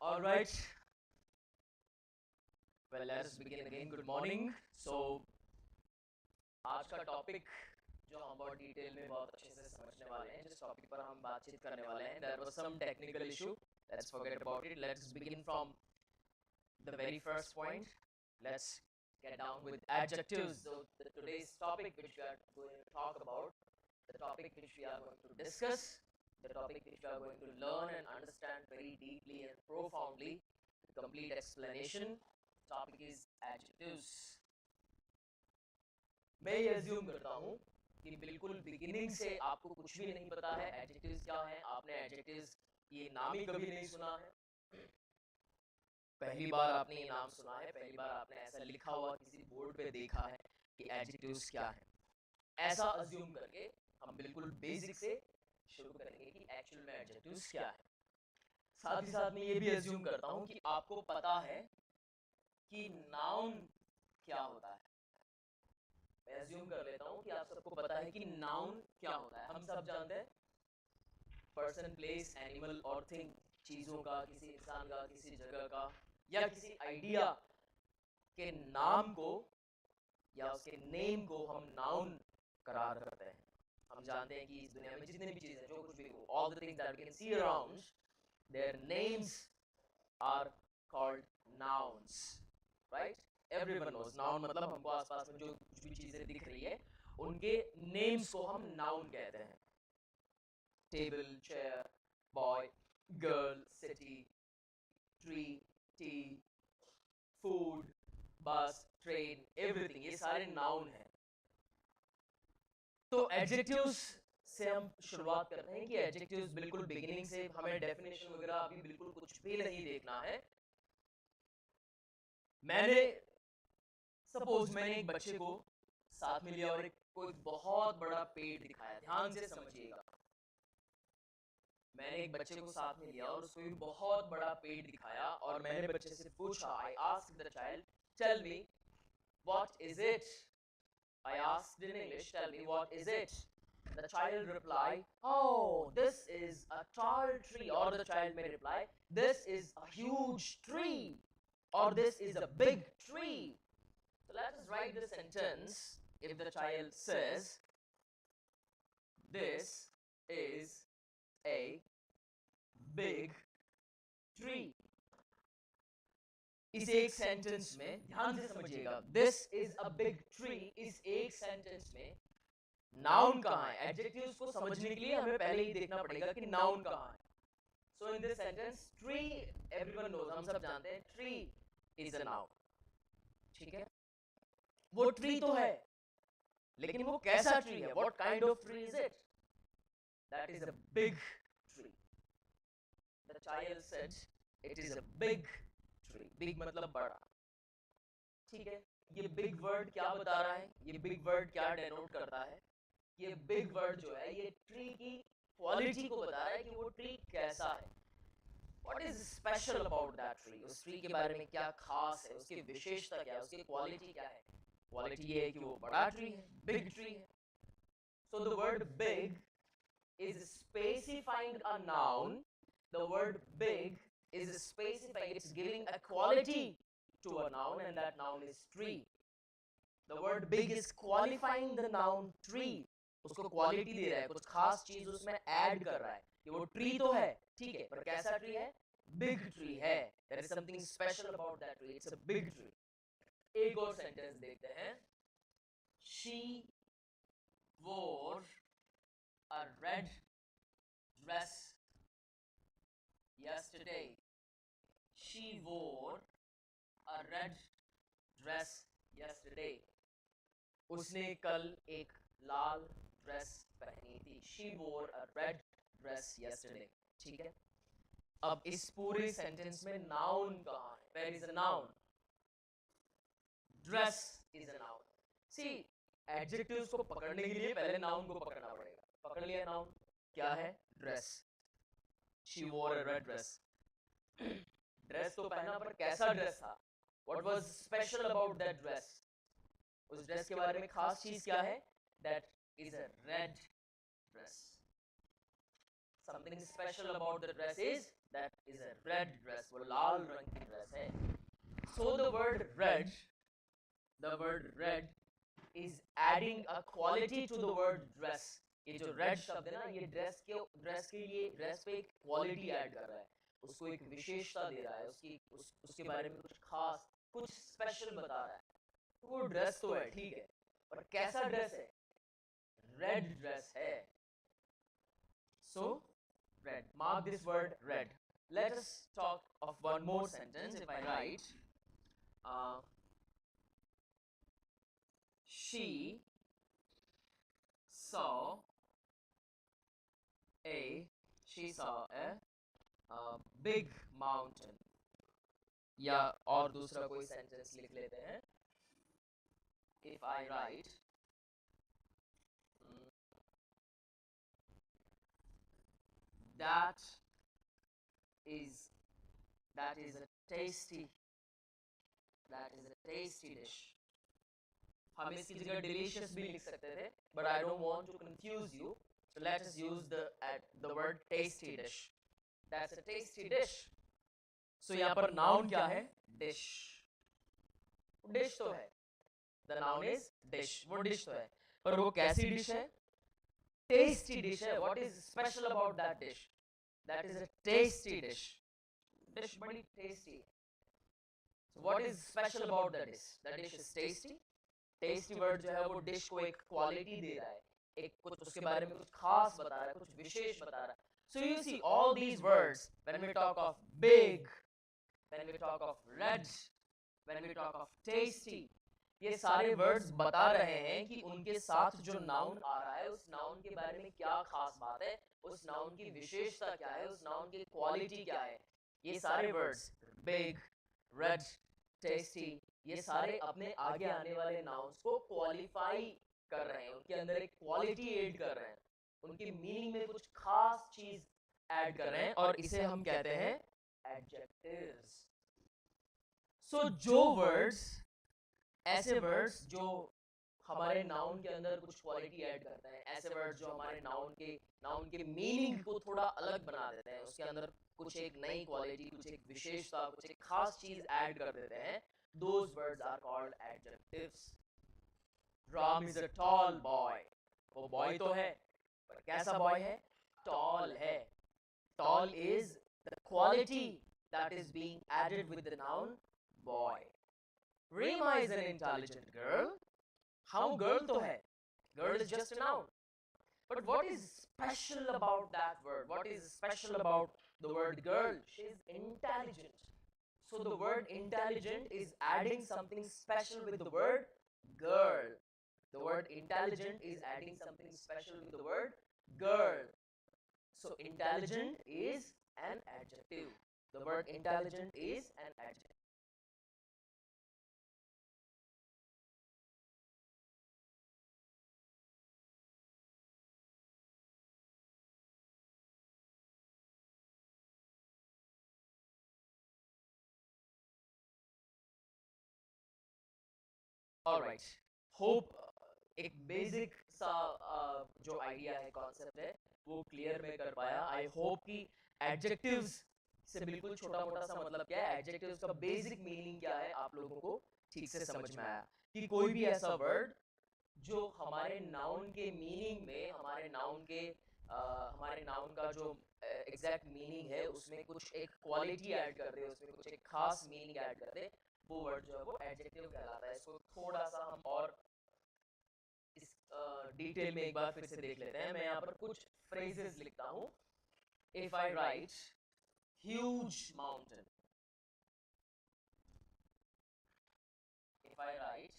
All right. Well, let us begin again. Good morning. So, आज का topic जो हम बहुत डिटेल में बहुत अच्छे से समझने वाले हैं, जिस टॉपिक पर हम बातचीत करने वाले हैं, there was some technical issue. Let's forget about it. Let's begin from the very first point. Let's get down with adjectives. So, today's topic which we are going to talk about, the topic which we are going to discuss, the topic which we are going to learn and understand very deeply and profoundly, the complete explanation. Topic is adjectives. मैं ये assume करता हूँ कि बिल्कुल beginning से आपको कुछ भी नहीं पता है एडजेक्टिव्स क्या हैं, आपने एडजेक्टिव्स ये नाम ही कभी नहीं सुना है, पहली बार आपने ये नाम सुना है, पहली बार आपने ऐसा लिखा हुआ किसी बोर्ड पे देखा है कि एडजेक्टिव्स क्या हैं। ऐसा अज्यूम करके हम बिल्कुल बेसिक से शुरू करेंगे कि एक्चुअल में एडजेक्टिव्स क्या है। साथ ही साथ मैं ये भी अज्यूम करता हूँ कि आपको पता है कि नाउन क्या होता है। मैं अज्यूम कर लेता हूँ कि आप सबको पता है कि नाउन क्या होता है। हम सब जानते हैं पर्सन, प्लेस, एनिमल और थिंग, चीज़ों का, किसी इंसान का, किसी जगह का या किसी आइडिया के नाम को या उसके नेम को हम नाउन करार करते हैं। हम जानते हैं कि इस दुनिया में जितने भी चीज़ें, जो कुछ भी हो, all the things that we can see around, their names are called nouns, right? Everyone knows noun मतलब हमको आसपास में जो कुछ भी चीजें दिख रही है उनके नेम्स को हम नाउन कहते हैं। Table, chair, boy, girl, city, tree, T, food, बस, ट्रेन, एवरीथिंग, ये सारे नाउन हैं। तो एडजेक्टिव्स से हम शुरुआत करते हैं कि एडजेक्टिव्स बिल्कुल बिगिनिंग से हमें डेफिनेशन वगैरह अभी बिल्कुल कुछ भी नहीं देखना है। मैंने सपोज मैंने एक बच्चे को साथ में लिया और एक कोई बहुत बड़ा पेड़ दिखाया, ध्यान से समझिएगा। मैंने एक बच्चे को साथ में लिया और उसको एक बहुत बड़ा पेड़ दिखाया और मैंने बच्चे से पूछा, I asked the child, tell me what is it. I asked in English, tell me what is it? The child replied, oh, this is a tall tree. Or the child may reply, this is a huge tree. Or this is a big tree. So let us write the sentence. If the child says, this is a big tree. इस एक sentence में ध्यान से समझिएगा, this is a big tree, इस एक sentence में noun कहाँ है। एडजेक्टिव्स को समझने के लिए हमें पहले ही देखना पड़ेगा कि नाउन कहाँ है। So in this sentence tree, everyone knows, हम सब जानते हैं ट्री इज अ नाउन, ठीक है। वो ट्री तो है, लेकिन वो कैसा ट्री है, what kind of tree is it? That is a big tree. The child said it is a big tree. Big मतलब बड़ा, ठीक है। ये बिग वर्ड क्या बता रहा है, ये बिग वर्ड क्या डेनोट करता है? ये बिग वर्ड जो है ये ट्री की क्वालिटी को बता रहा है कि वो ट्री कैसा है। What is special about that tree? उस ट्री के बारे में क्या खास है, उसकी विशेषता क्या है, उसकी क्वालिटी क्या है? क्वालिटी ये है कि वो बड़ा ट्री है, बिग ट्री है। So the word big is specifying a noun. The word big is specifying, it's giving a quality to a noun, and that noun is tree. The word big is qualifying the noun tree. उसको quality दे रहा है, कुछ खास चीज उसमें add कर रहा है कि वो ट्री तो है, ठीक है, पर कैसा ट्री है? बिग ट्री है। There is something special about that tree, it's a big tree. एक और सेंटेंस देखते हैं। She wore a red dress yesterday. She wore a red dress yesterday. उसने कल एक लाल ड्रेस पहनी थी। She wore a red dress yesterday. ठीक है। अब इस पूरे सेंटेंस में नाउन कहाँ है? Where is a noun? Dress is a noun. See, adjectives को पकड़ने के लिए पहले नाउन को पकड़ना पड़ेगा। पकड़ लिया नाउन, क्या है? Dress. She wore a red dress. Dress तो पहना, पर कैसा ड्रेस था? What was special about that dress? उस ड्रेस के बारे में खास चीज क्या है? That is a red dress. Something special about the dress is that is a red dress. वो लाल रंग की ड्रेस है. So the word red is adding a quality to the word dress. ये जो red शब्द है ना, ये ड्रेस के लिए ड्रेस पे एक क्वालिटी ऐड कर रहा है, उसको एक विशेषता दे रहा है, उसके बारे में कुछ खास, कुछ स्पेशल बता रहा है. वो ड्रेस तो है, ठीक है, पर कैसा ड्रेस है? रेड ड्रेस है. So red, mark this word red. Let us talk of one more sentence. If I write she saw a big mountain, या और दूसरा कोई सेंटेंस लिख लेते हैं. If I write that is a tasty dish. हम इसकी जगह delicious भी लिख सकते थे, but I don't want to confuse you, so let us use the word tasty dish. That's a tasty dish. So यहाँ पर noun क्या है? Dish. Dish तो है. The noun is dish. वो dish तो है, पर वो कैसी dish है? Tasty dish है. What is special about that dish? That is a tasty dish. Dish बड़ी tasty. So what is special about the dish? The dish is tasty. Tasty word जो है वो डिश को एक क्वालिटी दे रहा है, एक कुछ उसके बारे में कुछ खास बता रहा है, कुछ विशेष बता रहा है. So you see all these words when we talk of big, when we talk of red, when we talk of tasty, ये सारे वर्ड्स बता रहे हैं कि उनके साथ जो नाउन आ रहा है उस नाउन के बारे में क्या खास बात है, उस नाउन की विशेषता क्या है, उस नाउन की क्वालिटी क्या है. ये सारे वर्ड्स big, red, tasty, ये सारे अपने आगे आने वाले नाउन्स को क्वालिफाई कर रहे हैं, उनके अंदर एक क्वालिटी ऐड कर रहे हैं, उनके मीनिंग में कुछ खास चीज ऐड कर रहे हैं, और इसे हम कहते हैं एडजेक्टिव्स. सो जो वर्ड्स, ऐसे वर्ड्स जो हमारे नाउन के अंदर कुछ क्वालिटी ऐड करते हैं, ऐसे वर्ड्स जो हमारे नाउन के मीनिंग को थोड़ा अलग बना देते हैं, उसके अंदर कुछ एक नई क्वालिटी, कुछ एक विशेषता, कुछ एक खास चीज ऐड कर देते हैं, those words are called adjectives. Ram is a tall boy. वो boy तो है, पर कैसा boy है? Tall है. Tall is the quality that is being added with the noun boy. Rima is an intelligent girl. हाँ, girl तो है. Girl is just a noun. But what is special about that word? What is special about the word girl? She is intelligent. So the word intelligent is adding something special with the word girl. The word intelligent is adding something special with the word girl. So intelligent is an adjective. The word intelligent is an adjective. Alright, hope एक basic सा जो idea है, concept है, वो clear मैं कर पाया. I hope कि एडजेक्टिव्स से बिल्कुल छोटा मोटा सा मतलब क्या है, एडजेक्टिव्स का बेसिक मीनिंग क्या है, आप लोगों को ठीक से समझ में आया कि कोई भी ऐसा वर्ड जो हमारे नाउन के मीनिंग में, हमारे नाउन का जो एग्जैक्ट मीनिंग है उसमें कुछ एक क्वालिटी ऐड कर दे, उसमें कुछ एक खास मीनिंग ऐड कर दे, वो वर्ड जो है वो एडजेक्टिव कहलाता है. इसको थोड़ा सा हम और इस डिटेल में एक बार फिर से देख लेते हैं. मैं यहाँ पर कुछ फ्रेजेस लिखता हूँ. If I right huge mountain, if I right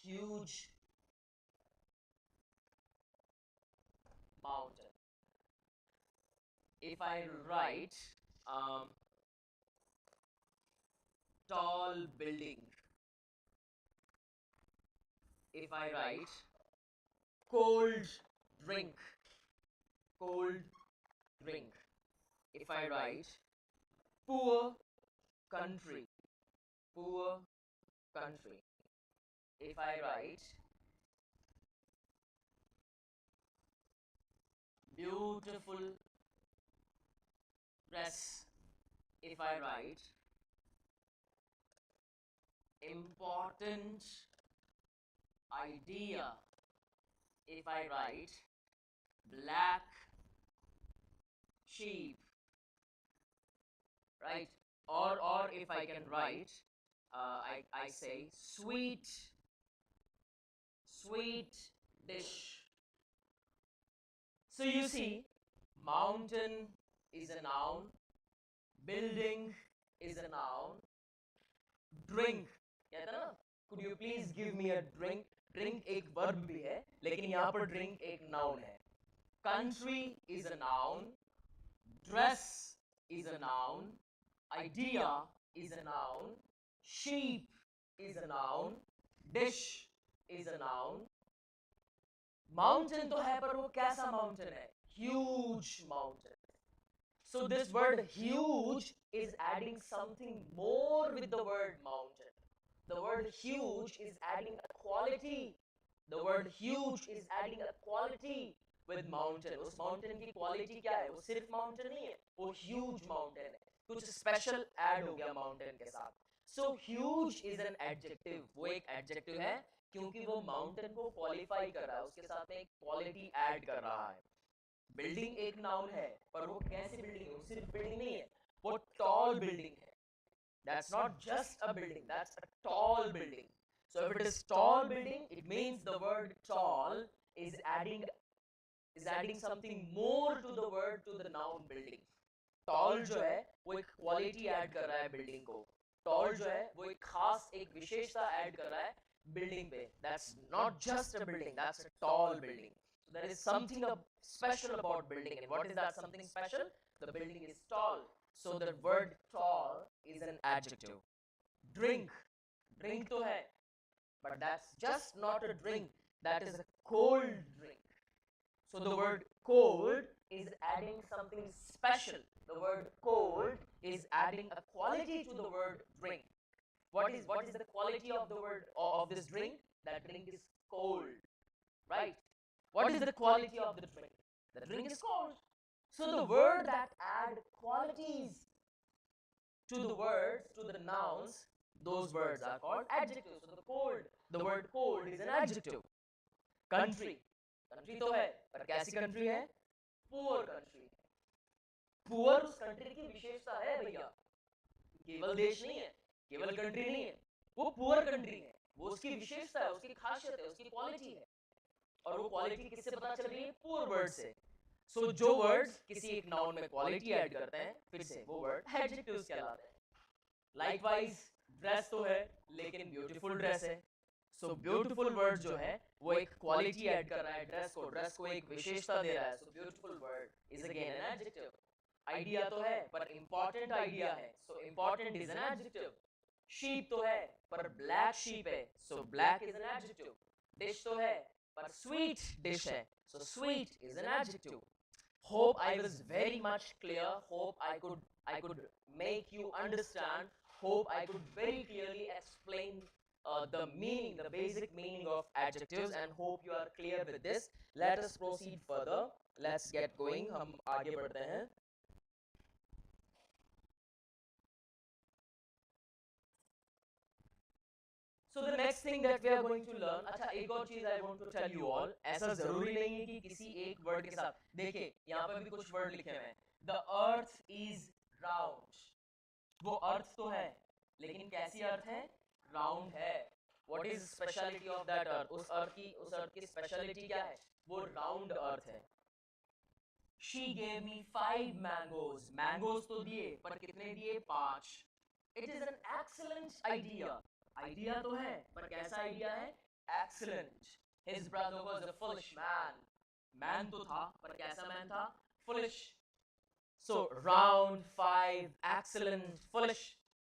huge mountain, if I write tall building, if I write cold drink, if I write poor country, if I write beautiful dress if I write important idea if I write black sheep, right? Or if I can write I say sweet dish. So you see, mountain is a noun, building is a noun, drink कहता ना, could you please give me a drink? Drink एक verb भी है, लेकिन यहाँ पर drink एक noun है. Country is a noun, dress is a noun, idea is a noun, sheep is a noun, dish is a noun. Mountain तो है पर वो कैसा mountain है? Huge mountain. So this word huge is adding something more with the word mountain. The word huge is adding a quality. The word huge is adding a quality with mountain. उस mountain की quality क्या है? वो सिर्फ mountain नहीं है, वो huge mountain है. कुछ special add हो गया mountain के साथ. So huge is an adjective. वो एक adjective है क्योंकि वो mountain को qualify कर रहा है, उसके साथ में एक quality add कर रहा है. Building एक noun है, पर वो कैसी building है? वो सिर्फ building नहीं है, वो tall building है. That's not just a building, that's a tall building. So if it is tall building, it means the word tall is adding something more to the word, to the noun building. Tall जो है वो एक quality add कर रहा है building को. Tall जो है वो एक खास एक विशेषता add कर रहा है building पे. That's not just a building, that's a tall building. So there is something special about building, and what is that something special? The building is tall. So the word tall is an adjective. Drink तो है, but that's just not a drink, that is a cold drink. So the word cold is adding something special. The word cold is adding a quality to the word drink. What is the quality of the word of this drink? That drink is cold, right? What is the quality of the drink? The drink is cold. So the word that add qualities to the words, to the nouns, those words are called adjectives. So the word cold is an adjective. Country तो है, पर कैसी country है? Poor country. Poor उस country की विशेषता है भैया. केवल देश नहीं है, केवल country नहीं है, वो poor country है. वो उसकी विशेषता है, उसकी खासियत है, उसकी quality है. और वो quality किससे पता चल रही है? Poor word से. So जो words किसी एक noun में quality add करते हैं, फिर से वो word adjectives कहलाते हैं. Likewise, dress तो है, लेकिन beautiful dress है. So beautiful word जो है, वो एक quality add कर रहा है dress को एक विशेषता दे रहा है. So beautiful word is again an adjective. Idea तो है, पर important idea है. So important is an adjective. Sheep तो है, पर black sheep है. So black is an adjective. Dish तो है, पर sweet dish है. So sweet is an adjective. Hope I was very much clear. Hope I could make you understand. Hope I could very clearly explain the meaning, the basic meaning of adjectives, and hope you are clear with this. Let us proceed further. Let's get going. हम आगे बढ़ते हैं. So the next thing that we are going to learn, अच्छा एक और चीज I want to tell you all, ऐसा जरूरी नहीं है कि किसी एक word के साथ, देखिए यहाँ पर भी कुछ word लिखे हुए हैं. The earth is round. वो अर्थ तो है, लेकिन कैसी अर्थ है? Round है. What is speciality of that earth? उस अर्थ की speciality क्या है? वो round अर्थ है. She gave me 5 mangoes. Mangoes तो दिए, पर कितने दिए? 5. It is an excellent idea. Idea तो है, पर कैसा idea है? Excellent. His brother was a foolish man. Man तो था, पर कैसा man था? Foolish. So round, 5, excellent, foolish,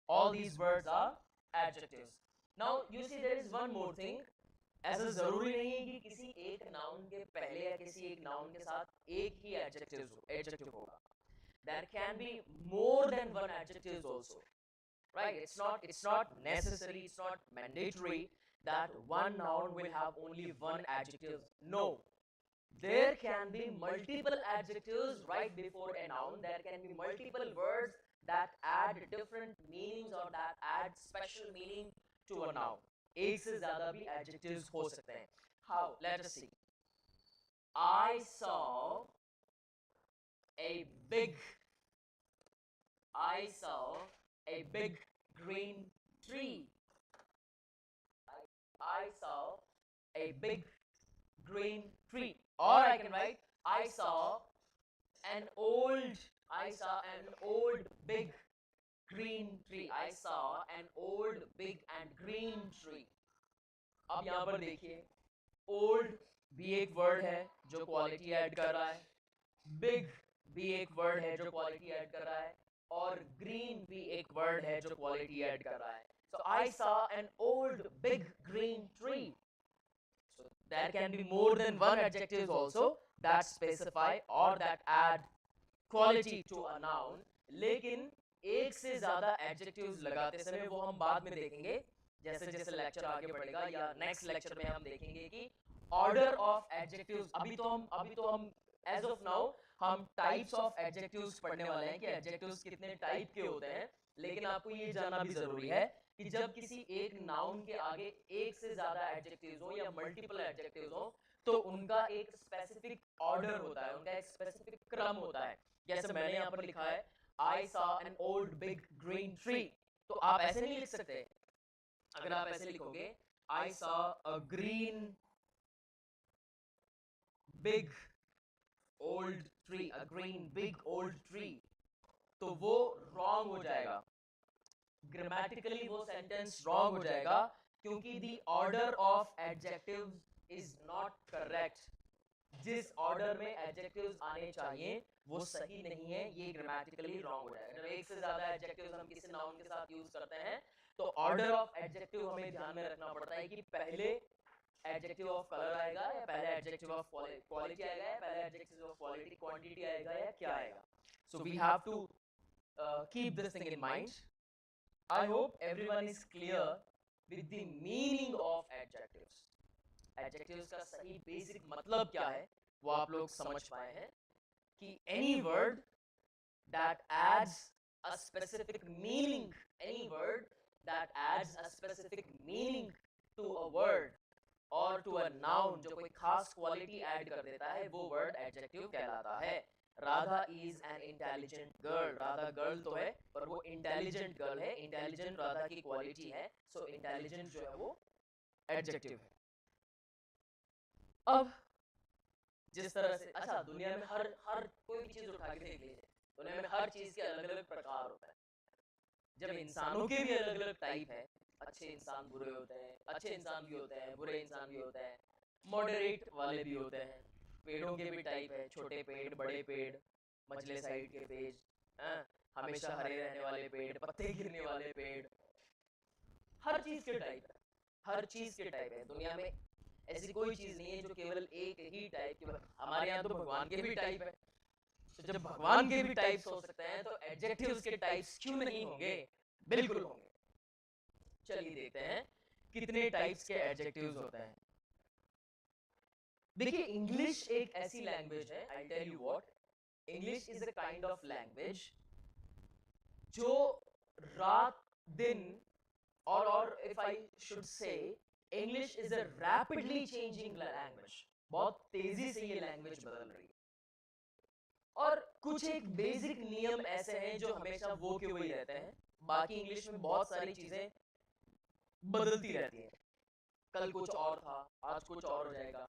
all these words are adjectives. Now you see there is one more thing. ऐसा जरूरी नहीं है कि किसी एक noun के पहले या किसी एक noun के साथ एक ही adjective होगा. There can be more than one adjectives also. Right? It's not necessary, it's not mandatory that one noun will have only one adjective. No. there can be multiple adjectives right before a noun. There can be multiple words that add different meanings or that add special meaning to a noun. एक से ज़्यादा भी adjectives हो सकते हैं. How? Let us see. I saw a big I saw a big green tree. I saw a big green tree. Or I can write I saw an old big green tree. I saw an old big and green tree. अब यहाँ पर देखिए old भी एक word है जो quality add कर रहा है, big भी एक वर्ड है जो क्वालिटी ऐड कर रहा है, और green भी एक वर्ड है जो क्वालिटी ऐड कर रहा है. So I saw an old big green tree. So there can be more than one adjectives also that specify or that add quality to a noun. लेकिन एक से ज्यादा adjectives लगाते समय वो हम बाद में देखेंगे जैसे जैसे लेक्चर आगे बढ़ेगा या नेक्स्ट लेक्चर में हम देखेंगे कि ऑर्डर ऑफ एडजेक्टिव्स. अभी तो हम एज ऑफ नाउ हम टाइप्स ऑफ एडजेक्टिव्स पढ़ने वाले हैं कि एडजेक्टिव्स कितने टाइप के होते हैं. लेकिन आपको ये जानना भी जरूरी है कि जब किसी एक नाउन के आगे एक से ज्यादा एडजेक्टिव्स हो या मल्टीपल एडजेक्टिव्स हो तो उनका एक स्पेसिफिक ऑर्डर होता है, उनका एक स्पेसिफिक क्रम होता है. जैसे मैंने यहाँ पर लिखा है I saw an old big green tree. तो आप ऐसे नहीं लिख सकते. अगर आप ऐसे लिखोगे I saw a green big old tree, a green big old tree, तो वो रॉन्ग हो जाएगा. ग्रामेटिकली वो सेंटेंस रॉन्ग हो जाएगा क्योंकि the order of adjectives is not correct. जिस ऑर्डर में एडजेक्टिव्स आने चाहिए वो सही नहीं है, ये ग्रामेटिकली रॉन्ग हो जाएगा. जब एक से ज्यादा एडजेक्टिव्स हम किसी नाउन के साथ यूज करते हैं तो ऑर्डर ऑफ एडजेक्टिव हमें ध्यान में रखना पड़ता है कि पहले एडजेक्टिव ऑफ कलर आएगा या पहले एडजेक्टिव ऑफ क्वालिटी आएगा या पहले एडजेक्टिव ऑफ क्वालिटी क्वांटिटी आएगा या क्या आएगा. So we have to keep this thing in mind. I hope everyone is clear with the meaning of adjectives. Adjectives का सही basic मतलब क्या है वो आप लोग समझ पाए हैं कि any word that adds a specific meaning, any word that adds a specific meaning to a word or to a noun जो कोई खास quality add कर देता है वो word adjective कहलाता है. Radha is an intelligent girl. Radha girl तो है पर वो इंटेलिजेंट गर्ल है. इंटेलिजेंट राधा की क्वालिटी है. सो इंटेलिजेंट जो है वो एडजेक्टिव है. अब जिस तरह से अच्छा दुनिया में हर हर कोई भी चीज उठा के देख लीजिए, दुनिया में हर चीज के अलग अलग प्रकार होता है. जब इंसानों के भी अलग अलग टाइप है, अच्छे इंसान बुरे होते हैं, अच्छे इंसान भी होते हैं, बुरे इंसान भी होते हैं, मॉडरेट वाले भी होते हैं. पेड़ों के भी टाइप है, छोटे पेड़, बड़े पेड़, मझले साइड के पेड़, हमेशा हरे रहने वाले पेड़, पत्ते गिरने वाले पेड़. हर चीज के टाइप है, हर चीज के टाइप है. दुनिया में ऐसी कोई चीज नहीं है जो केवल एक ही टाइप की. हमारे यहाँ तो भगवान के भी टाइप है. तो जब भगवान के भी टाइप्स हो सकते हैं तो एडजेक्टिव्स के टाइप्स क्यों नहीं होंगे? बिल्कुल होंगे. चलिए देखते हैं कितने टाइप्स के एडजेक्टिव्स होते हैं. देखिए इंग्लिश एक ऐसी लैंग्वेज है, I tell you what, English is a kind of language जो रात दिन और if I should say English is a rapidly changing language. बहुत तेजी से ये लैंग्वेज बदल रही है और कुछ एक बेसिक नियम ऐसे हैं जो हमेशा वो के वही रहते हैं. बाकी इंग्लिश में बहुत सारी चीजें बदलती रहती हैं. कल कुछ और था, आज कुछ और हो जाएगा.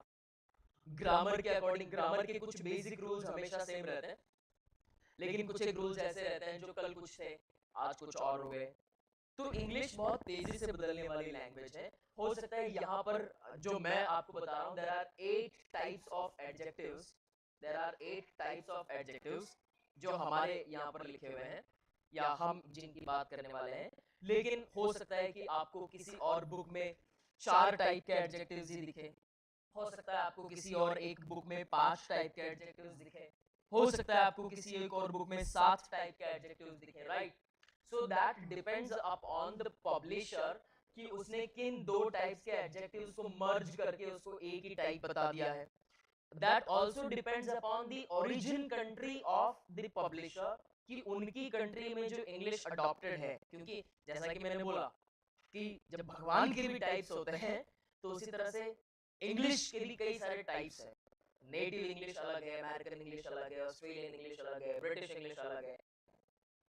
ग्रामर के अकॉर्डिंग ग्रामर के कुछ बेसिक रूल्स हमेशा सेम रहते हैं, लेकिन कुछ एक रूल्स ऐसे रहते हैं जो कल कुछ थे आज कुछ और हो गए. तो इंग्लिश बहुत तेजी से बदलने वाली लैंग्वेज है. हो सकता है यहाँ पर जो मैं आपको बता रहा हूँ, there are 8 types of adjectives, there are 8 types of adjectives जो हमारे यहाँ पर लिखे हुए हैं या हम जिनकी बात करने वाले हैं. लेकिन हो सकता है कि आपको किसी और बुक में 4 टाइप के एडजेक्टिव्स ही दिखे. हो सकता है आपको किसी और एक बुक में 5 टाइप के एडजेक्टिव्स दिखे. हो सकता है आपको किसी एक और बुक में 7 टाइप के एडजेक्टिव्स दिखे. Right. So that depends upon the publisher कि उसने किन 2 टाइप्स के एडजेक्टिव्स को मर्ज करके उसको एक ही टाइप बता दिया है. that also depends upon the origin country of the publisher, कि उनकी कंट्री में जो इंग्लिश अडॉप्टेड है, क्योंकि जैसा कि मैंने बोला कि जब भगवान के भी टाइप्स होते हैं तो उसी तरह से इंग्लिश के भी कई सारे टाइप्स हैं। नेटिव इंग्लिश अलग है, अमेरिकन इंग्लिश अलग है, ऑस्ट्रेलियन इंग्लिश अलग है, ब्रिटिश इंग्लिश अलग है।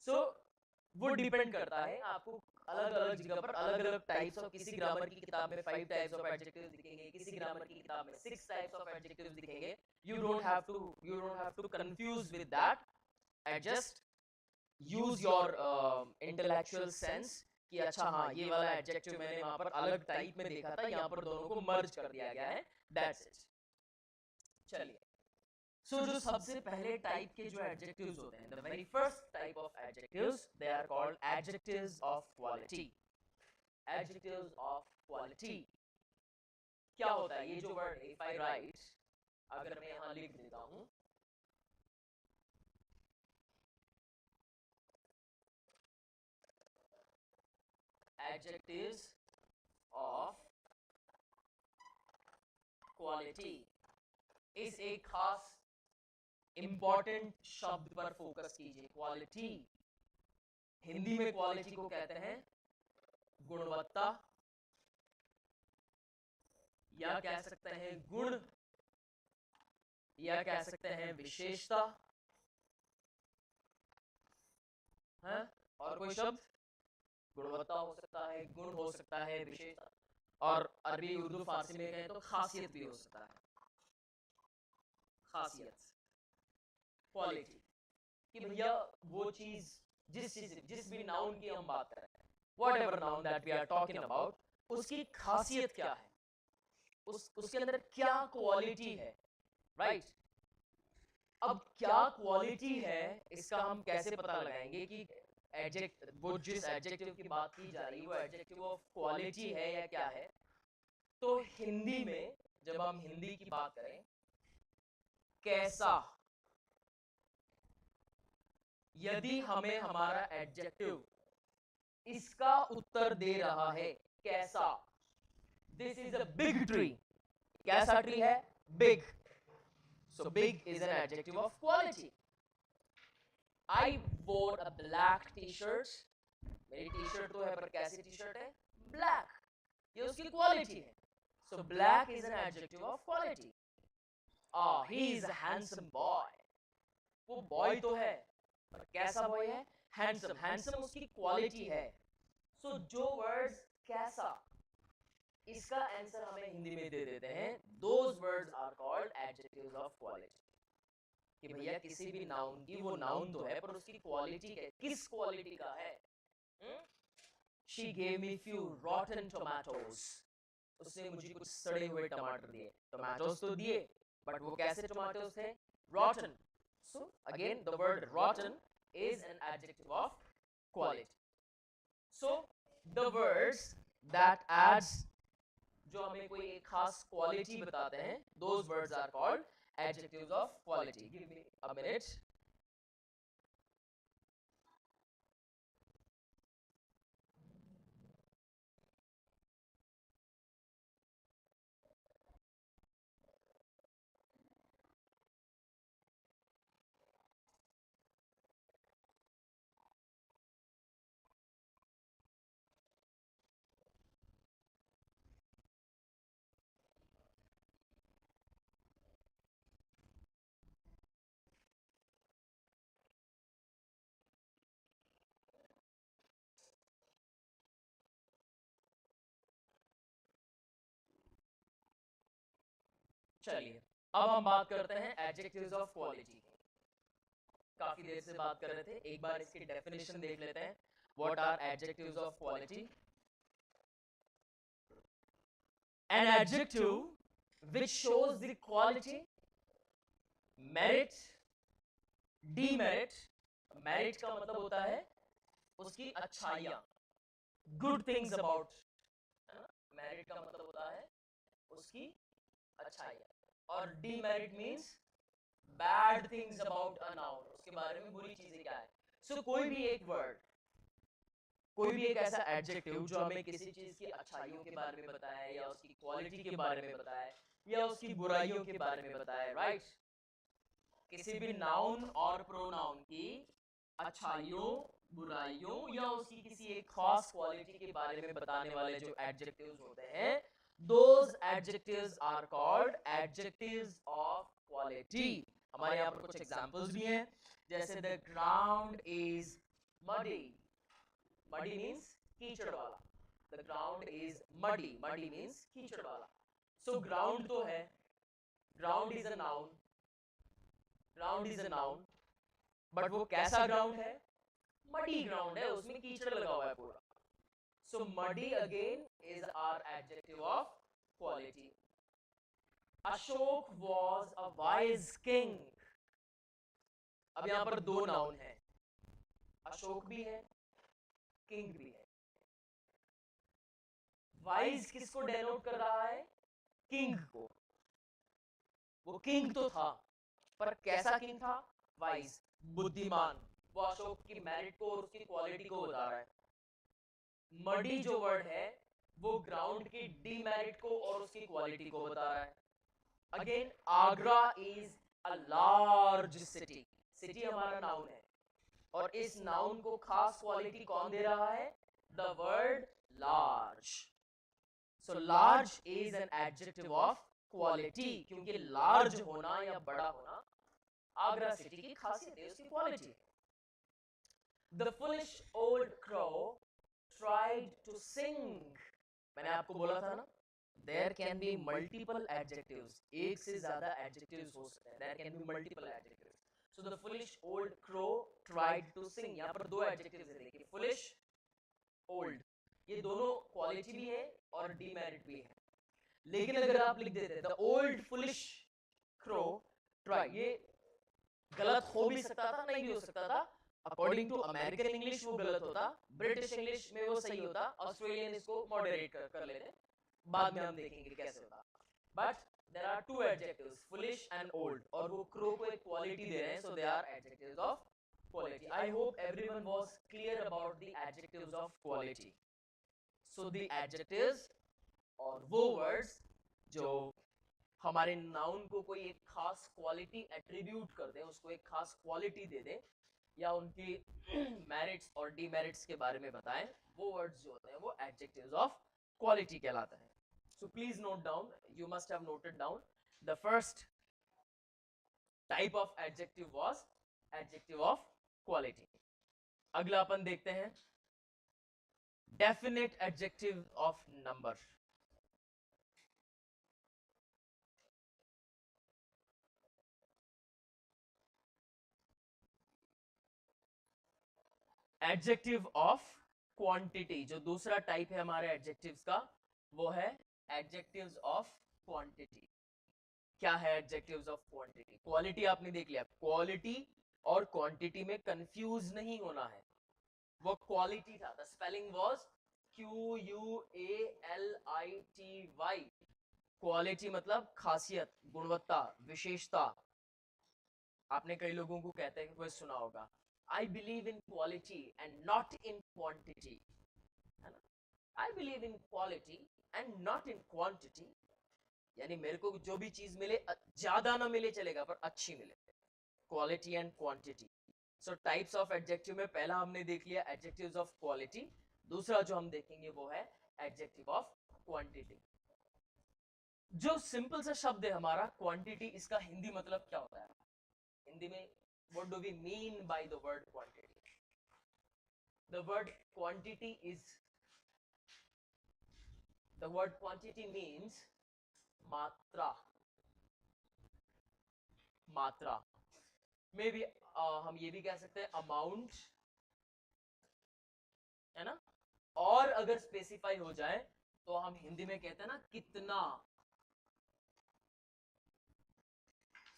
सो वो डिपेंड करता है, आपको अलग अलग जगह पर अलग अलग टाइप्स ऑफ, किसी ग्रामर की किताब में 5 टाइप्स ऑफ एडजेक्टिव्स दिखेंगे, किसी ग्रामर की किताब में 6 टाइप्स ऑफ एडजेक्टिव्स दिखेंगे। You don't have to confuse with that, adjust, use your intellectual sense कि अच्छा हाँ ये वाला एडजेक्टिव मैंने वहां पर अलग टाइप में देखा था, यहाँ पर दोनों को मर्ज कर दिया गया है, दैट्स इट। चलिए, सो जो सबसे पहले टाइप के जो एडजेक्टिव्स होते हैं, the very first type of adjectives, they are called adjectives of quality. Adjectives of quality क्या होता है? ये जो वर्ड, इफ आई राइट, अगर मैं यहां लिख देता हूं, एडजेक्टिव्स ऑफ क्वालिटी, इस एक खास इंपॉर्टेंट शब्द पर फोकस कीजिए, क्वालिटी। हिंदी में क्वालिटी को कहते हैं गुणवत्ता, या कह सकते हैं गुण, या कह सकते हैं विशेषता, है? और कोई शब्द? गुणवत्ता हो सकता है, गुण हो सकता है, विशेषता, और अरबी, उर्दू, फारसी में कहें तो खासियत भी हो सकता है। खासियत, क्वालिटी, कि भैया वो चीज, जिस भी नाउन की हम बात कर रहे हैं, whatever noun that we are talking about, उसकी खासियत क्या है, उसके अंदर क्या क्वालिटी है, राइट? अब क्या क्वालिटी है, इसका हम कैसे पता लगाएंगे कि वो जिस एडजेक्टिव की बात की जा रही है वो एडजेक्टिव ऑफ क्वालिटी है या क्या है? तो हिंदी में जब हम हिंदी की बात करें, कैसा, यदि हमें हमारा एडजेक्टिव इसका उत्तर दे रहा है, कैसा, this is a big tree, कैसा ट्री है? Big, so big is an adjective of quality. I wore a black t-shirt, मेरी टी शर्ट तो है पर कैसी टी शर्ट है? ब्लैक, ये उसकी क्वालिटी है। So black is an adjective of quality. He is a handsome boy, वो बॉय तो है पर कैसा बॉय है? हैंडसम, हैंडसम उसकी क्वालिटी है। सो जो वर्ड्स कैसा, इसका आंसर हमें हिंदी में दे देते हैं, those words are called adjectives of quality. कि भैया किसी भी नाउन की, वो नाउन तो है पर उसकी क्वालिटी किस क्वालिटी का है? She gave me few rotten tomatoes, उसने मुझे कुछ सड़े हुए टमाटर दिए। टमाटोस तो दिए बट वो कैसे टमाटोस थे? rotten. So again the word rotten is an adjective of quality. So the words that adds, जो हमें कोई एक खास क्वालिटी बताते हैं, those words are called adjectives of quality. Give me a minute. चलिए, अब हम बात करते हैं एडजेक्टिव्स ऑफ क्वालिटी की। काफी देर से बात कर रहे थे, एक बार इसकी डेफिनेशन देख लेते हैं। What are adjectives of quality? An adjective which shows the quality, merit, demerit. merit का मतलब होता है उसकी अच्छाइयां, good things about, merit का मतलब होता है उसकी अच्छाइयां, और demerit means bad things about a noun, उसके बारे में बुरी चीजें क्या है। So कोई भी एक वर्ड, कोई भी एक ऐसा एडजेक्टिव जो हमें किसी चीज की अच्छाइयों के बारे में बताए या उसकी क्वालिटी के बारे में बताए, या उसकी बुराइयों के बारे में बताया, राइट। किसी भी नाउन और प्रोनाउन की अच्छाइयों, बुराइयों या उसकी किसी एक खास क्वालिटी के बारे में बताने वाले जो एडजेक्टिव्स होते हैं, those adjectives are called adjectives of quality. हमारे यहाँ पर कुछ एग्जांपल्स भी हैं, जैसे the ground is muddy. Muddy means कीचड़ वाला। The ground is muddy, muddy means कीचड़ वाला। सो ग्राउंड तो है, ground is a noun, ground is a noun, but वो कैसा ग्राउंड है? मडी ग्राउंड है, उसमें कीचड़ लगा हुआ है पूरा। So muddy again is our adjective of quality. Ashok was a wise king. अब यहां पर दो नाउन है, अशोक भी है, किंग भी है। वाइज किसको डेनोट कर रहा है? किंग को। वो किंग तो था, पर कैसा किंग था? वाइज, बुद्धिमान। वो अशोक की मेरिट को और उसकी क्वालिटी को बता रहा है। मडी जो वर्ड है वो ग्राउंड की डीमेरिट को और उसकी क्वालिटी को बता रहा है। Again, Agra is a large city. City हमारा नाउन है और इस नाउन को खास क्वालिटी कौन दे रहा है? The word large. So large is an adjective of quality, क्योंकि लार्ज होना या बड़ा होना आगरा सिटी की खासियत है, उसकी quality. The foolish old crow tried to sing। मैंने आपको बोला था ना, there can be multiple adjectives, एक से ज्यादा adjectives हो सकते हैं, there can be multiple adjectives। so the foolish old crow tried to sing, यहाँ पर दो adjectives है, देखिए foolish, old, ये दोनों quality भी है और demerit भी है। लेकिन अगर आप लिख देते the old foolish crow tried, ये गलत हो भी सकता था, नहीं भी हो सकता था। अकॉर्डिंग टू अमेरिकन इंग्लिश वो गलत होता, ब्रिटिश इंग्लिश में वो सही होता, ऑस्ट्रेलियन इसको मॉडरेट कर लेते, बाद में हम देखेंगे कैसे होता। But there are two adjectives, foolish and old, और वो क्रो को एक क्वालिटी दे रहे हैं, so they are adjectives of quality. I hope everyone was clear about the adjectives of quality. So the adjectives और वो वर्ड्स जो हमारे नाउन को कोई एक खास क्वालिटी एट्रीब्यूट कर दें, उसको एक खास क्वालिटी दे दें, या उनकी मेरिट्स और डीमेरिट्स के बारे में बताएं, वो वर्ड्स जो होते हैं वो एडजेक्टिव्स ऑफ क्वालिटी कहलाते हैं। So please note down, you must have noted down, the first type of adjective was adjective of quality. अगला अपन देखते हैं definite adjective of number. Adjective of quantity, जो दूसरा टाइप है हमारे एडजेक्टिव्स का, वो है एडजेक्टिव्स ऑफ क्वांटिटी। क्या है एडजेक्टिव्स ऑफ क्वांटिटी? क्वालिटी आपने देख लिया, क्वालिटी और क्वांटिटी में कंफ्यूज नहीं होना है। वो क्वालिटी था, the spelling was QUALITY। Quality मतलब खासियत, गुणवत्ता, विशेषता। आपने कई लोगों को कहते हैं, सुना होगा, I believe in quality and not in quantity, है ना? I believe in quality and not in quantity, यानी मेरे को जो भी चीज मिले, ज्यादा ना मिले चलेगा, पर अच्छी मिले। Quality and quantity. So types of adjective में पहला हमने देख लिया एडजेक्टिव्स ऑफ क्वालिटी, दूसरा जो हम देखेंगे वो है एडजेक्टिव ऑफ क्वांटिटी। जो सिंपल सा शब्द है हमारा क्वांटिटी, इसका हिंदी मतलब क्या होता है? हिंदी में what do we mean by the word quantity? The word quantity means मात्रा। मात्रा में भी हम ये भी कह सकते हैं अमाउंट, है ना? और अगर स्पेसिफाई हो जाए तो हम हिंदी में कहते हैं ना कितना।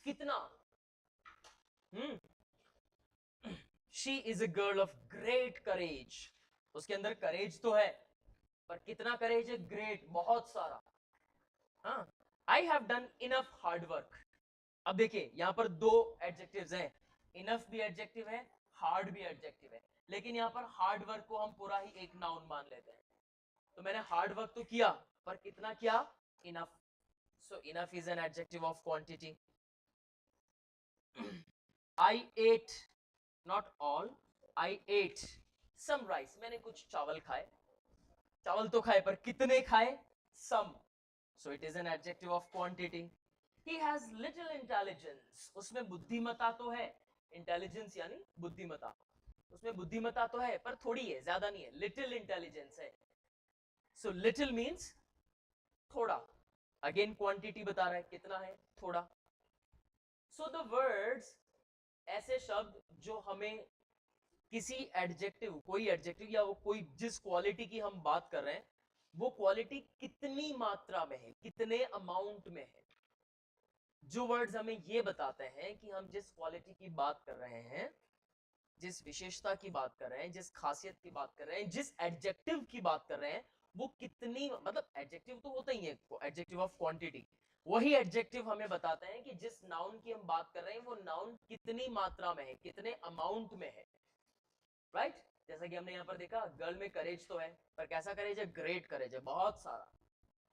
कितना। She is a girl of great courage. उसके अंदर करेज तो है, पर कितना करेज है? ग्रेट, बहुत सारा। हाँ, I have done enough hard work. अब देखिए यहां पर दो एडजेक्टिव्स हैं, इनफ भी एडजेक्टिव है, हार्ड भी एडजेक्टिव है, लेकिन यहां पर हार्ड वर्क को हम पूरा ही एक नाउन मान लेते हैं। तो मैंने हार्ड वर्क तो किया, पर कितना किया? Enough. So enough is an adjective of quantity. I ate, not all, I ate some rice. मैंने कुछ चावल खाए. चावल तो खाए पर कितने खाए? Some. So it is an adjective of quantity. He has little intelligence. उसमें बुद्धिमता तो है. Intelligence यानी बुद्धिमता. उसमें बुद्धिमता तो है पर थोड़ी है, ज्यादा नहीं है. Little intelligence है. So little means थोड़ा. Again quantity बता रहा है कितना है, थोड़ा. So the words, ऐसे शब्द जो हमें किसी एडजेक्टिव, कोई एडजेक्टिव या वो कोई जिस क्वालिटी की हम बात कर रहे हैं, वो क्वालिटी कितनी मात्रा में है, कितने अमाउंट में है. जो वर्ड्स हमें ये बताते हैं कि हम जिस क्वालिटी की बात कर रहे हैं, जिस विशेषता की बात कर रहे हैं, जिस खासियत की बात कर रहे हैं, जिस एडजेक्टिव की बात कर रहे हैं, वो कितनी, मतलब एडजेक्टिव तो होता ही है, एडजेक्टिव ऑफ क्वांटिटी. वही एडजेक्टिव हमें बताते हैं कि जिस नाउन की हम बात कर रहे हैं वो नाउन कितनी मात्रा में है, कितने अमाउंट में है. Right right? जैसा कि हमने यहाँ पर देखा, गर्ल में करेज तो है पर कैसा करेज है? ग्रेट करेज है, बहुत सारा.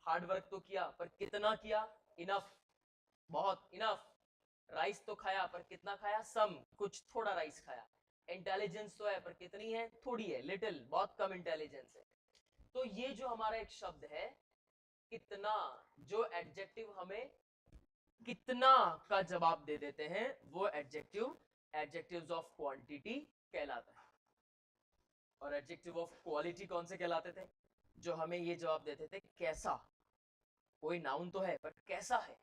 हार्ड वर्क तो किया पर कितना किया? इनफ, बहुत, इनफ. राइस तो खाया पर कितना खाया? सम, कुछ थोड़ा राइस खाया. इंटेलिजेंस तो है पर कितनी है? थोड़ी है, लिटिल, बहुत कम इंटेलिजेंस है. तो ये जो हमारा एक शब्द है कितना, जो एडजेक्टिव हमें कितना का जवाब दे देते हैं, वो एडजेक्टिव एडजेक्टिव्स ऑफ क्वांटिटी कहलाता है. और एडजेक्टिव ऑफ क्वालिटी कौन से कहलाते थे? जो हमें ये जवाब देते थे कैसा. कोई नाउन तो है पर कैसा है,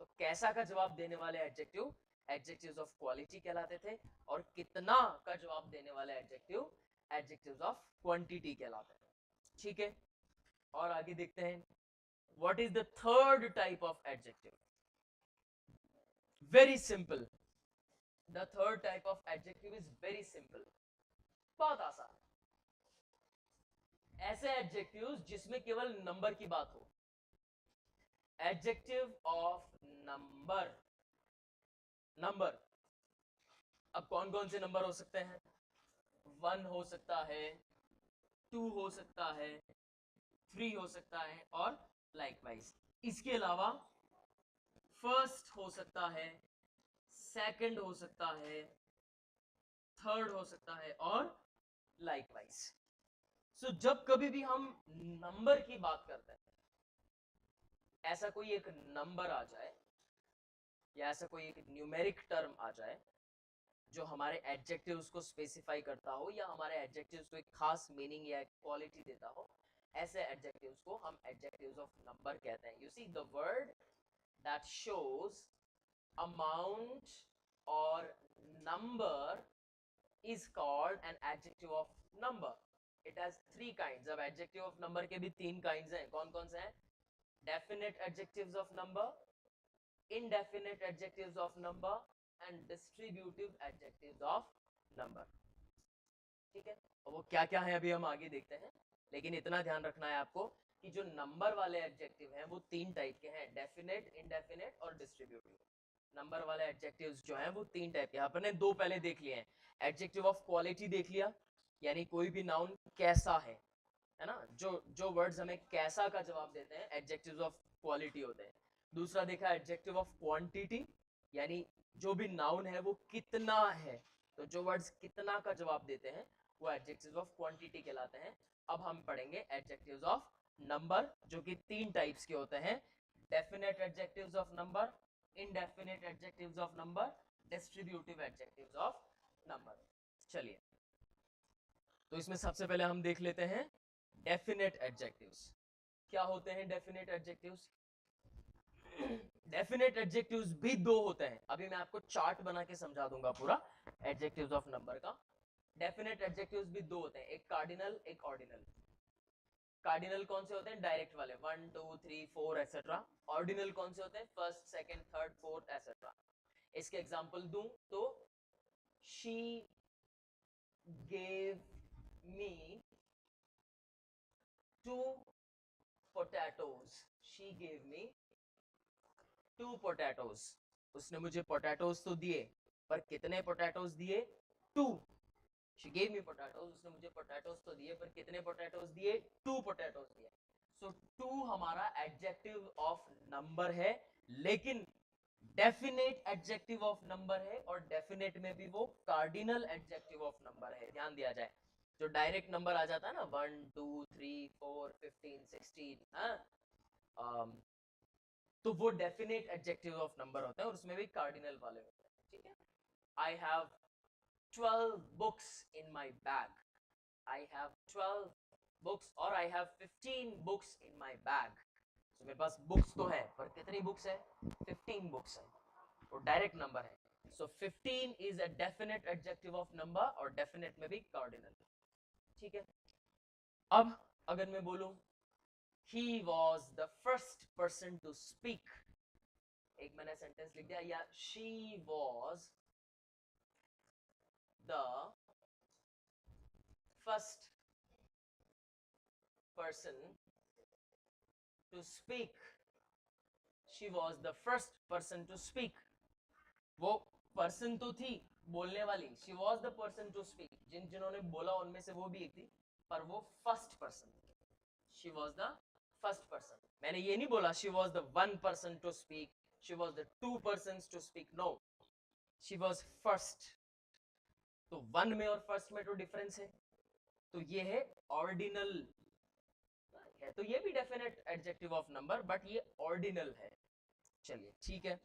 तो कैसा का जवाब देने वाले एडजेक्टिव एडजेक्टिव्स ऑफ क्वालिटी कहलाते थे. और कितना का जवाब देने वाले एडजेक्टिव एडजेक्टिव्स ऑफ क्वांटिटी कहलाते थे. ठीक है, और आगे देखते हैं. What is the third type of adjective? Very simple. The third type of adjective is very simple, बहुत आसान. ऐसे एडजेक्टिव्स जिसमें केवल नंबर की बात हो. Adjective of number. नंबर, अब कौन कौन से नंबर हो सकते हैं? 1 हो सकता है, 2 हो सकता है, 3 हो सकता है, और लाइकवाइज. इसके अलावा फर्स्ट हो सकता है, सेकंड हो सकता है, थर्ड हो सकता है, और लाइकवाइज. सो जब कभी भी हम नंबर की बात करते हैं, ऐसा कोई एक नंबर आ जाए या ऐसा कोई एक न्यूमेरिक टर्म आ जाए जो हमारे एडजेक्टिव्स को स्पेसिफाई करता हो या हमारे एडजेक्टिव्स को एक खास मीनिंग या क्वालिटी देता हो, ऐसे एडजेक्टिव्स को हम एडजेक्टिव्स ऑफ नंबर कहते हैं. You see, the word that shows amount और number is called an adjective of number. It has 3 kinds. अब adjective of number के भी 3 kinds हैं. कौन कौन से हैं? Definite adjectives of number, indefinite adjectives of number, and distributive adjectives of number. ठीक है, और वो क्या क्या है अभी हम आगे देखते हैं. लेकिन इतना ध्यान रखना है आपको कि जो नंबर वाले एडजेक्टिव हैं वो 3 टाइप के हैं, डेफिनेट, इंडेफिनेट और डिस्ट्रीब्यूटिव. नंबर वाले एडजेक्टिव्स जो हैं वो 3 टाइप के. आपने 2 पहले देख लिए हैं. एडजेक्टिव ऑफ क्वालिटी देख लिया, यानी कोई भी नाउन कैसा है ना, जो वर्ड्स हमें कैसा का जवाब देते हैं एडजेक्टिव्स ऑफ क्वालिटी होते हैं. दूसरा देखा एडजेक्टिव ऑफ क्वांटिटी, यानी जो भी नाउन है वो कितना है, तो जो वर्ड्स कितना का जवाब देते हैं वो एडजेक्टिव्स ऑफ क्वांटिटी कहलाते हैं. अब हम पढ़ेंगे एडजेक्टिव्स ऑफ नंबर, जो कि 3 टाइप्स के होते हैं. Definite adjectives of number, indefinite adjectives of number, distributive adjectives of number. चलिए, तो इसमें सबसे पहले हम देख लेते हैं डेफिनेट एडजेक्टिव्स. क्या होते हैं डेफिनेट एडजेक्टिव्स? डेफिनेट एडजेक्टिव्स भी 2 होते हैं. अभी मैं आपको चार्ट बना के समझा दूंगा पूरा एडजेक्टिव्स ऑफ नंबर का. डेफिनेट एडजेक्टिव्स भी 2 होते हैं, एक कार्डिनल, एक ऑर्डिनल. कार्डिनल कौन से होते हैं? डायरेक्ट वाले, 1 2 3 4 एक्सेट्रा. ऑर्डिनल कौन से होते हैं? First, second, third, fourth etcetera. इसके एग्जांपल दूं तो she gave me 2 potatoes. She gave me 2 potatoes. उसने मुझे पोटैटोज तो दिए पर कितने पोटैटोज दिए? 2. She gave me potatoes. उसने मुझे पोटैटोज तो दिए पर कितने पोटैटोज दिए? 2 पोटैटोज दिए. सो टू हमारा एडजेक्टिव ऑफ नंबर है, लेकिन डेफिनेट एडजेक्टिव ऑफ नंबर है, और डेफिनेट में भी वो कार्डिनल एडजेक्टिव ऑफ नंबर है। ध्यान दिया जाए, जो डायरेक्ट नंबर आ जाता है ना 1 2 3 4 15 16, तो वो डेफिनेट एडजेक्टिव ऑफ नंबर होता है, और उसमें भी कार्डिनल वाले होते हैं। ठीक है, I have 12 books in my bag, I have 12 books, और I have 15 books in my bag. तो मेरे पास बुक्स तो है, पर कितनी बुक्स है? 15 बुक्स है, वो डायरेक्ट नंबर है। सो 15 is a definite adjective of number, और डेफिनेट में भी कार्डिनल। ठीक है, अब अगर मैं बोलूं he was the first person to speak, एक मैंने सेंटेंस लिख दिया, या she was the first person to speak, she was the first person to speak, वो पर्सन तो थी बोलने वाली, she was the person to speak, जिन्होंने बोला उनमें से वो भी एक थी, पर वो first person, she was the first person। मैंने ये नहीं बोला she was the one person to speak, she was the two persons to speak, no, she was first। तो वन में और फर्स्ट में तो डिफरेंस है, तो ये है ऑर्डिनल है, तो ये भी definite adjective of number, but ये ऑर्डिनल है। चलिए ठीक है,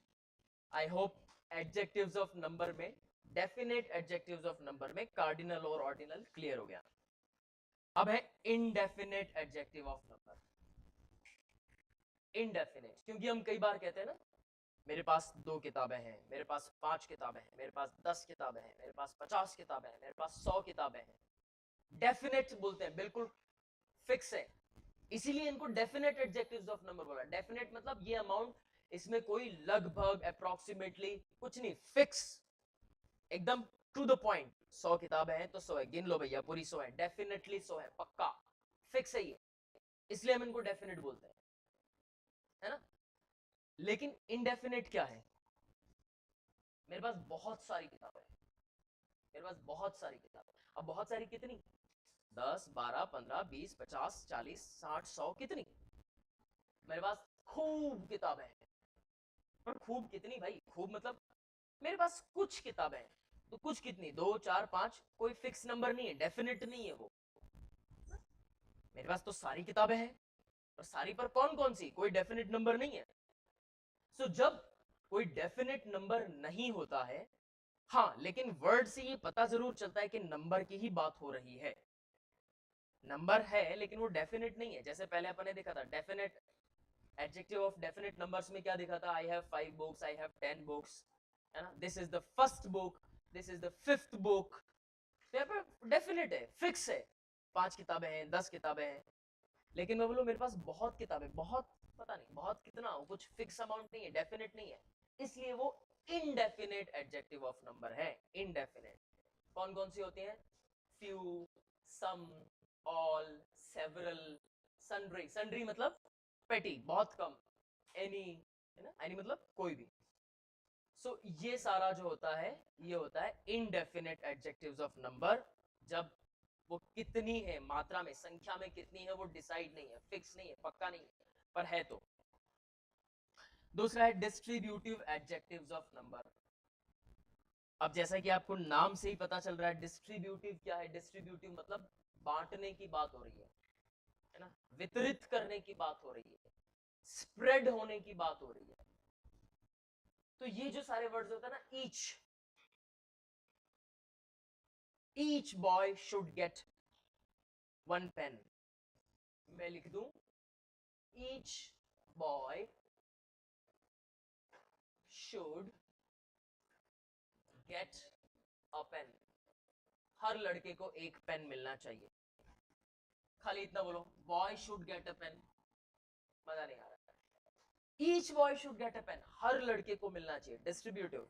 I hope adjectives of number में, डेफिनेट एडजेक्टिव्स ऑफ नंबर में कार्डिनल और ऑर्डिनल क्लियर हो गया। अब है indefinite adjective of number. Indefinite, क्योंकि हम कई बार कहते हैं ना, मेरे पास 2 किताबें हैं, मेरे पास 5 किताबें हैं, मेरे पास 10 किताबें हैं, मेरे पास 50 किताबें हैं, मेरे पास 100 किताबें हैं। डेफिनेट बोलते हैं, बिल्कुल फिक्स है, इसीलिए इनको डेफिनेट एडजेक्टिव्स ऑफ नंबर बोला। डेफिनेट मतलब ये अमाउंट, इसमें कोई लगभग अप्रोक्सीमेटली कुछ नहीं, फिक्स, एकदम टू द पॉइंट। 100 किताबें हैं तो 100 है, गिन लो भैया, पूरी 100 है, डेफिनेटली 100 है, पक्का फिक्स है ये, इसलिए हम इनको डेफिनेट बोलते हैं, है ना। लेकिन इनडेफिनेट क्या है? मेरे पास बहुत सारी किताबें हैं, मेरे पास बहुत सारी किताबें, अब बहुत सारी कितनी? 10 12 15 20 50 40 60 100, कितनी? मेरे पास खूब किताबें हैं, पर खूब कितनी भाई? खूब मतलब मेरे पास कुछ किताबें हैं, तो कुछ कितनी? 2 4 5, कोई फिक्स नंबर नहीं है, डेफिनेट नहीं है वो। मेरे पास तो सारी किताबें हैं, और सारी पर कौन कौन सी, कोई डेफिनेट नंबर नहीं है। सो जब कोई डेफिनेट नंबर नहीं होता है, हाँ, लेकिन वर्ड से ये पता जरूर चलता है कि नंबर की ही बात हो रही है, नंबर है, लेकिन वो डेफिनेट नहीं है। जैसे पहले अपन ने देखा था definite adjective of definite numbers में क्या देखा था? I have 5 books, I have 10 books, है ना, this is the first book, this is the fifth book. तो यहाँ पे डेफिनेट है, फिक्स है, 5 किताबें हैं, 10 किताबें हैं। लेकिन मैं बोलूं मेरे पास बहुत किताबें, बहुत पता नहीं बहुत कितना हो, कुछ फिक्स अमाउंट नहीं है, डेफिनेट नहीं है, इसलिए वो इनडेफिनेट एडजेक्टिव ऑफ नंबर है। इनडेफिनेट कौन कौन सी होती हैं? फ्यू, सम, ऑल, सेवरल, सन्ड्री। सन्ड्री मतलब पेटी, बहुत कम। एनी, है ना, एनी मतलब कोई भी। सो ये सारा जो होता है, ये होता है इनडेफिनेट एडजेक्टिव्स ऑफ नंबर। जब वो कितनी है, मात्रा में, संख्या में कितनी है, वो डिसाइड नहीं है, फिक्स नहीं है, पक्का नहीं है, पर है तो। दूसरा है डिस्ट्रीब्यूटिव एडजेक्टिव्स ऑफ नंबर। अब जैसा कि आपको नाम से ही पता चल रहा है, डिस्ट्रीब्यूटिव क्या है? डिस्ट्रीब्यूटिव मतलब बांटने की बात हो रही है ना, वितरित करने की बात हो रही है, स्प्रेड होने की बात हो रही है। तो ये जो सारे वर्ड्स होते हैं ना, each boy should get 1 pen, मैं लिख दूं each boy should get a pen, हर लड़के को एक पेन मिलना चाहिए। खाली इतना बोलो, boy should get a pen, मजा नहीं आ रहा। Each boy should get a pen, हर लड़के को मिलना चाहिए, डिस्ट्रीब्यूटिव,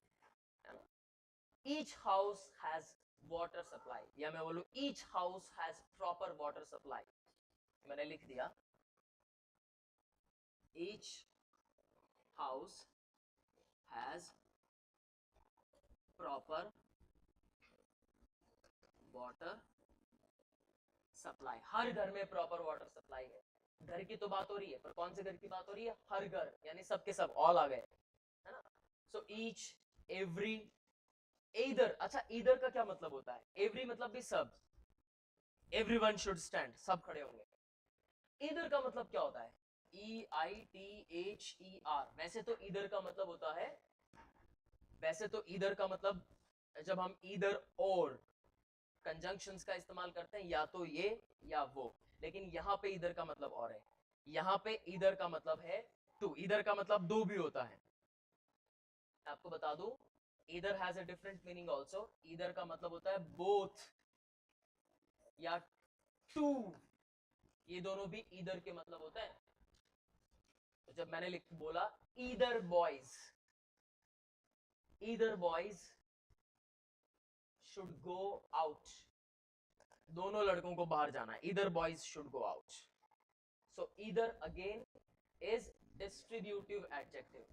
है ना। Each house has water supply, या मैं बोलूं each house has proper water supply, मैंने लिख दिया each house has proper water supply, हर घर में प्रॉपर वाटर सप्लाई है। घर की तो बात हो रही है, पर कौन से घर की बात हो रही है? हर घर, यानी सबके सब, ऑल आ गए, है ना। So each, every, either. अच्छा, ईदर का क्या मतलब होता है? एवरी मतलब भी सब, एवरीवन शुड स्टैंड, सब खड़े होंगे। ईदर का मतलब क्या होता है? EITHER। वैसे तो ईदर का मतलब होता है, वैसे तो ईदर का मतलब, जब हम ईदर और कंजंक्शंस का इस्तेमाल करते हैं, या तो ये या वो, लेकिन यहाँ पे ईदर का मतलब और है। यहाँ पे ईदर का मतलब है टू, ईदर का मतलब दो भी होता है। आपको बता दूं, either has a different meaning also. Either का मतलब होता है बोथ या टू, ये दोनों भी ईदर के मतलब होते हैं। तो जब मैंने लिख बोला either boys, either boys should go out, दोनों लड़कों को बाहर जाना है, either boys should go out. So either again is distributive adjective.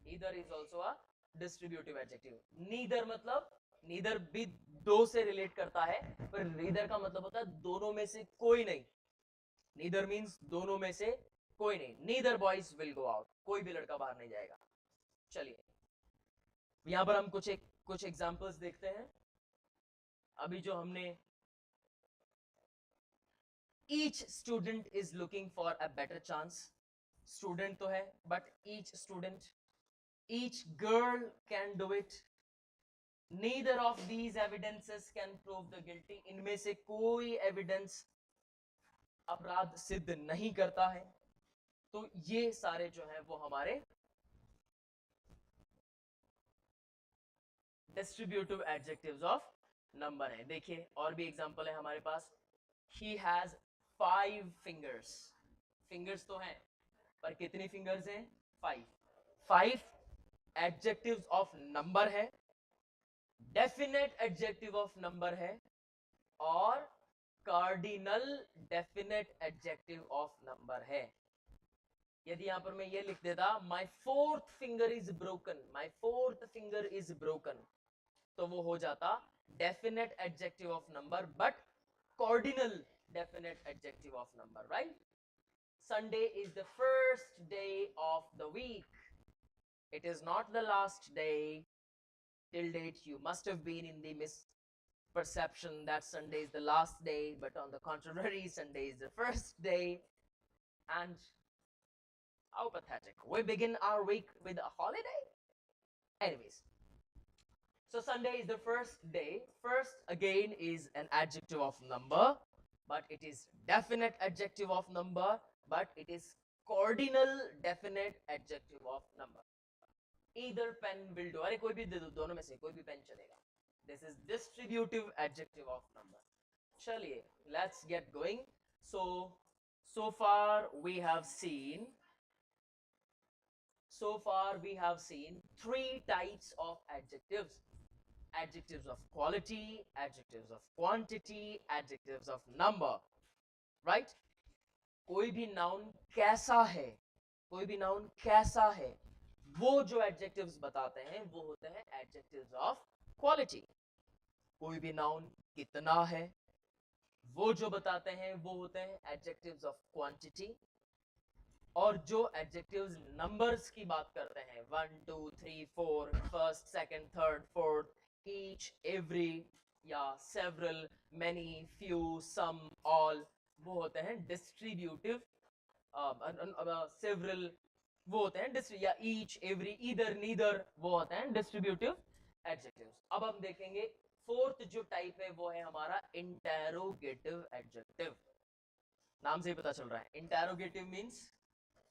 Either is also a distributive adjective. Neither मतलब, neither भी दो से रिलेट करता है, पर neither का मतलब होता है दोनों में से कोई नहीं। neither means दोनों में से कोई नहीं। neither boys will go out, कोई भी लड़का बाहर नहीं जाएगा। चलिए यहां पर हम कुछ एग्जांपल्स देखते हैं। अभी जो हमने each student is looking for a better chance, student तो है, but each student, each girl can do it, neither of these evidences can prove the guilty, इनमें से कोई एविडेंस अपराध सिद्ध नहीं करता है। तो ये सारे जो है वो हमारे डिस्ट्रीब्यूटिव एडजेक्टिव्स ऑफ नंबर है। देखिए और भी एग्जांपल है हमारे पास। he has 5 fingers, फिंगर्स तो हैं, पर कितनी फिंगर्स हैं? 5। 5 एडजेक्टिव्स ऑफ नंबर है, डेफिनेट एडजेक्टिव ऑफ नंबर है, और cardinal definite adjective of number है। यदि यहां पर मैं ये लिख देता my fourth finger is broken, my fourth finger is broken, तो वो हो जाता definite adjective of number, but cardinal definite adjective of number, right. Sunday is the first day of the week. It is not the last day. Till date, you must have been in the misperception that Sunday is the last day, but on the contrary, Sunday is the first day. And how pathetic. We begin our week with a holiday? Anyways, so Sunday is the first day. First, again, is an adjective of number, but it is definite adjective of number, but it is cardinal definite adjective of number. Either pen will do, अरे कोई भी दे दो, दोनों में से कोई भी pen चलेगा। This is distributive adjective of number. चलिए let's get going. So far we have seen, three types of adjectives: adjectives of quality, adjectives of quantity, adjectives of number, right? कोई भी नाउन कैसा है, कोई भी नाउन कैसा है, वो जो एडजेक्टिव्स बताते हैं वो होते हैं एडजेक्टिव्स ऑफ क्वालिटी। कोई भी नाउन कितना है, वो जो बताते हैं वो होते हैं एडजेक्टिव्स ऑफ क्वांटिटी। और जो एडजेक्टिव्स नंबर्स की बात करते हैं, 1 2 3 4, first second third fourth, each, every, या सेवरल, मेनी, फ्यू, सम, ऑल, वो होते हैं डिस्ट्रीब्यूटिव। सेवरल वो होते हैं या ईच, एवरी, ईदर, नीदर, वो होते हैं डिस्ट्रीब्यूटिव एडजेक्टिव्स। अब हम देखेंगे फोर्थ जो टाइप है वो है हमारा इंटेरोगेटिव एडजेक्टिव। नाम से ही पता चल रहा है, interrogative means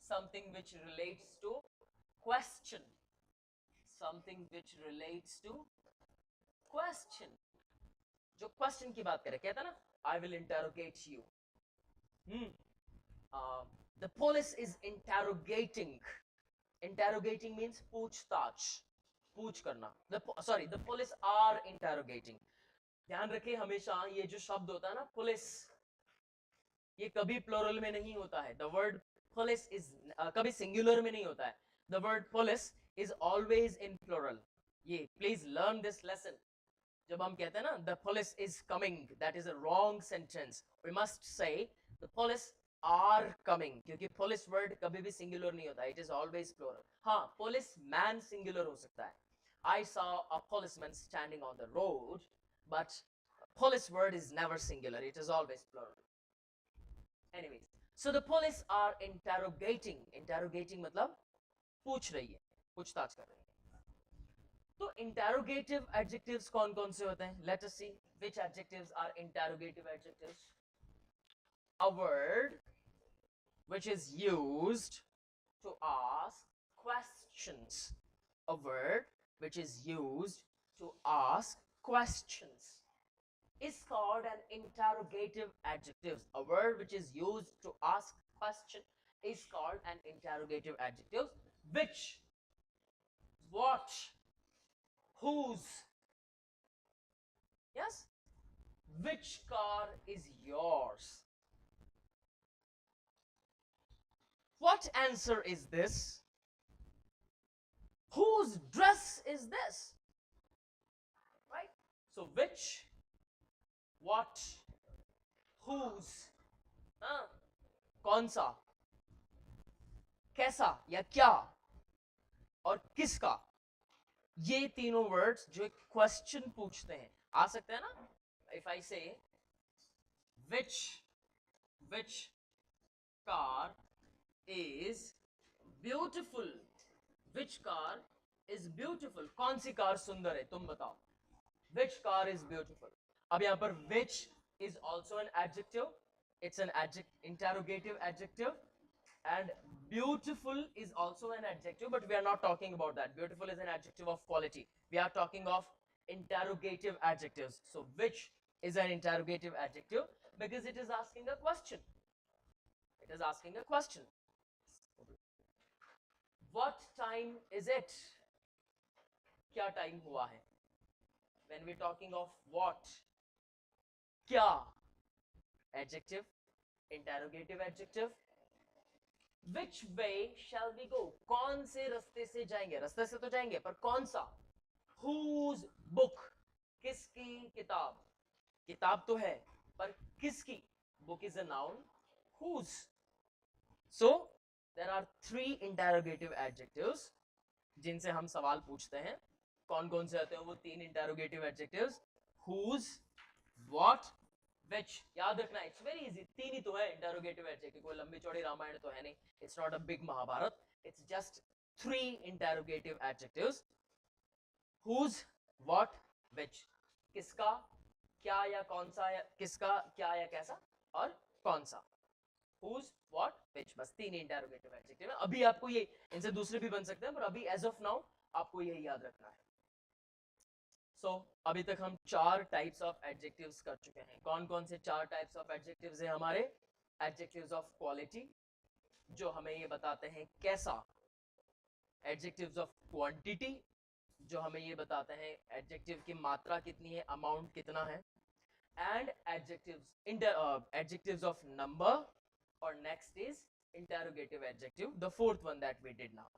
something which relates to question, something which relates to question, जो क्वेश्चन की बात करे, कहता ना I will interrogate you. The police is interrogating. Interrogating means पूछताछ, पूछ करना। The police are interrogating. ध्यान रखें हमेशा ये जो शब्द होता है ना पुलिस, ये कभी प्लूरल में नहीं होता है। The word police is कभी सिंगुलर में नहीं होता है। The word police is always in plural. ये please learn this lesson. जब हम कहते हैं ना the police is coming, that is a wrong sentence. We must say the police are coming, क्योंकि police word कभी भी singular नहीं होता, it is always plural. हाँ, policeman singular हो सकता है. I saw a policeman standing on the road, but police word is never singular, it is always plural. Anyways, so the police are interrogating मतलब पूछ रही है, पूछताछ कर रही है. तो interrogative adjectives कौन कौन से होते हैं? Let us see which adjectives are interrogative adjectives. A word which is used to ask questions. A word which is used to ask questions is called an interrogative adjective. A word which is used to ask question is called an interrogative adjective. Which, what, whose, yes, which car is yours? What answer is this? Whose dress is this? Right? So which, what, whose, कौन सा, कैसा या क्या, और किसका, ये तीनों words जो एक क्वेश्चन पूछते हैं आ सकते हैं ना. If I say which car is beautiful, which car is beautiful, कौन सी कार सुंदर है तुम बताओ. Which car is beautiful. अब यहाँ पर which is also an adjective, it's an interrogative adjective, and beautiful is also an adjective, but we are not talking about that. Beautiful is an adjective of quality. We are talking of interrogative adjectives. So which is an interrogative adjective because it is asking a question. It is asking a question. What time is it? क्या time हुआ है? When we're talking of what, क्या, adjective, interrogative adjective. Which way shall we go? कौन से रास्ते से जाएंगे? रास्ते से तो जाएंगे, पर कौन सा? Whose book? किसकी किताब? किताब तो है, पर किसकी? Book is a noun. Whose? So there are 3 interrogative adjectives जिनसे हम सवाल पूछते हैं. कौन कौन से आते हैं वो 3 interrogative adjectives? Whose, what, which. याद रखना, it's very easy. 3 ही तो है interrogative adjective. कोई लंबी चौड़ी रामायण तो है नहीं. It's not a big Mahabharat. It's just 3 interrogative adjectives. Whose, what, which. किसका, क्या या कौन सा, या किसका, क्या या कैसा, और कौन सा. Whose, what, which. बस 3 interrogative adjective है. अभी आपको ये, इनसे दूसरे भी बन सकते हैं, पर अभी as of now आपको यही याद रखना है. So, अभी तक हम 4 types of adjectives कर चुके हैं. कौन कौन से 4 types of adjectives हैं हमारे? Adjectives of quality, जो हमें ये बताते हैं कैसा. Adjectives of quantity, जो हमें ये बताते हैं adjective की मात्रा कितनी है, amount कितना है. And adjectives of number, or next is interrogative adjective, the fourth one that we did now.